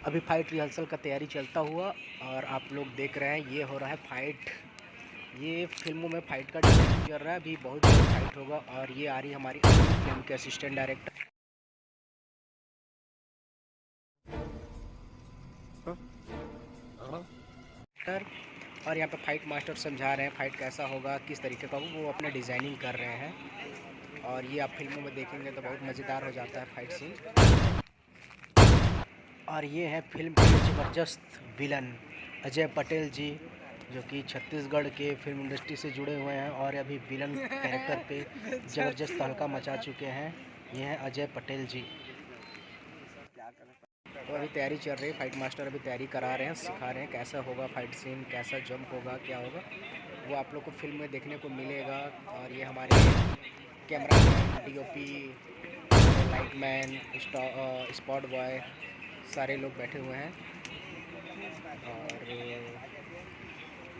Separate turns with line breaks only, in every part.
अभी fight rehearsal का तैयारी चलता हुआ और आप लोग देख रहे हैं ये हो रहा है फाइट। ये फिल्मों में फाइट का डिजाइन चल रहा है, अभी बहुत बड़ी फाइट होगा। और ये आ रही हमारी फिल्म के असिस्टेंट डायरेक्टर और यहाँ पे फाइट मास्टर समझा रहे हैं फाइट कैसा होगा, किस तरीके का वो अपने डिज़ाइनिंग कर रहे हैं। और ये आप फिल्मों में देखेंगे तो बहुत मज़ेदार हो जाता है फाइट सीन। और ये है फिल्म के ज़बरदस्त विलन अजय पटेल जी, जो कि छत्तीसगढ़ के फिल्म इंडस्ट्री से जुड़े हुए हैं और अभी विलन कैरेक्टर पे ज़बरदस्त तहलका मचा चुके हैं। ये हैं अजय पटेल जी। तो अभी तैयारी चल रही है, फाइट मास्टर अभी तैयारी करा रहे हैं, सिखा रहे हैं कैसा होगा फाइट सीन, कैसा जंप होगा, क्या होगा वो आप लोग को फिल्म में देखने को मिलेगा। और ये हमारे camera man, DOP, lightman, spot boy सारे लोग बैठे हुए हैं। और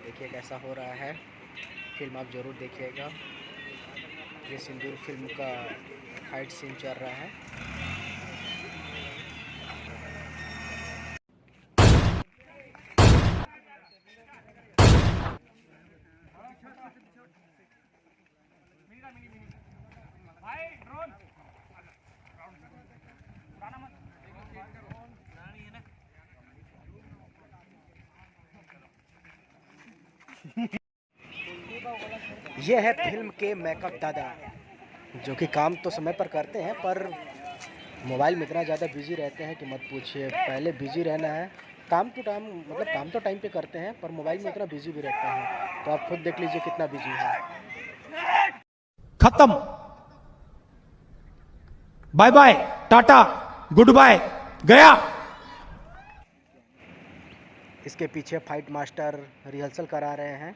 देखिए कैसा हो रहा है, फिल्म आप ज़रूर देखिएगा। ये सिंदूर फिल्म का फाइट सीन चल रहा है। ये है फिल्म के मेकअप दादा, जो कि काम तो समय पर करते हैं पर मोबाइल में इतना ज़्यादा बिजी रहते हैं कि मत पूछिए। पहले बिजी रहना है, काम टू टाइम, मतलब काम तो टाइम पे करते हैं पर मोबाइल में इतना बिजी भी रहते हैं। तो आप खुद देख लीजिए कितना बिजी है।
खत्म, bye bye, tata, goodbye, गया।
इसके पीछे फाइट मास्टर रिहर्सल करा रहे हैं।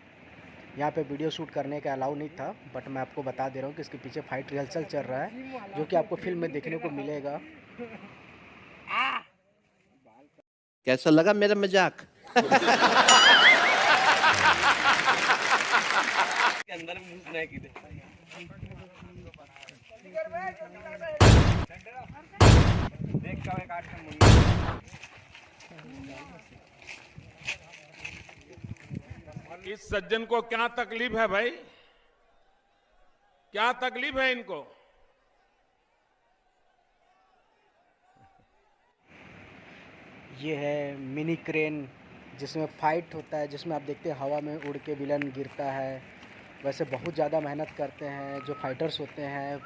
यहाँ पे वीडियो शूट करने का अलाउ नहीं था, बट मैं आपको बता दे रहा हूँ कि इसके पीछे फाइट रिहर्सल चल रहा है, जो कि आपको फिल्म में देखने को मिलेगा।
कैसा लगा मेरा मजाक? अंदर घुसना की देख का काट
इस सज्जन को क्या तकलीफ है भाई, क्या तकलीफ है इनको?
ये है मिनी क्रेन, जिसमें फाइट होता है, जिसमें आप देखते हैं हवा में उड़ के विलन गिरता है। वैसे बहुत ज़्यादा मेहनत करते हैं जो फाइटर्स होते हैं,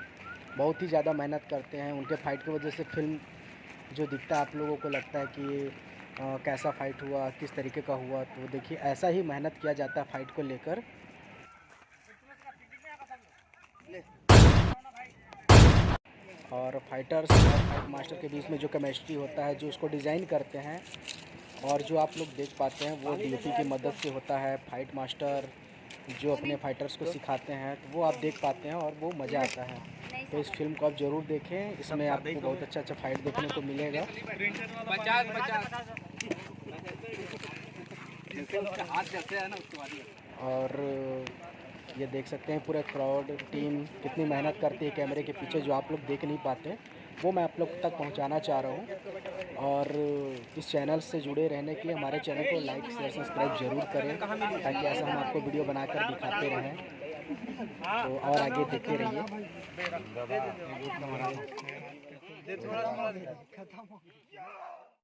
बहुत ही ज़्यादा मेहनत करते हैं। उनके फाइट की वजह से फिल्म जो दिखता है आप लोगों को लगता है कि कैसा फाइट हुआ, किस तरीके का हुआ। तो देखिए ऐसा ही मेहनत किया जाता है फाइट को लेकर। और फाइटर्स और फाइट मास्टर के बीच में जो केमिस्ट्री होता है, जो उसको डिज़ाइन करते हैं और जो आप लोग देख पाते हैं, वो DOP की मदद से होता है। फाइट मास्टर जो अपने फाइटर्स को सिखाते हैं तो वो आप देख पाते हैं और वो मज़ा आता है। तो इस फिल्म को आप ज़रूर देखें, इसमें आपको बहुत अच्छा फाइट देखने को मिलेगा। और ये देख सकते हैं पूरे क्राउड टीम कितनी मेहनत करती है कैमरे के पीछे, जो आप लोग देख नहीं पाते, वो मैं आप लोग तक पहुंचाना चाह रहा हूं। और इस चैनल से जुड़े रहने के लिए हमारे चैनल को लाइक शेयर सब्सक्राइब ज़रूर करें, ताकि ऐसा हम आपको वीडियो बनाकर दिखाते रहें। तो और आगे देखते रहिए।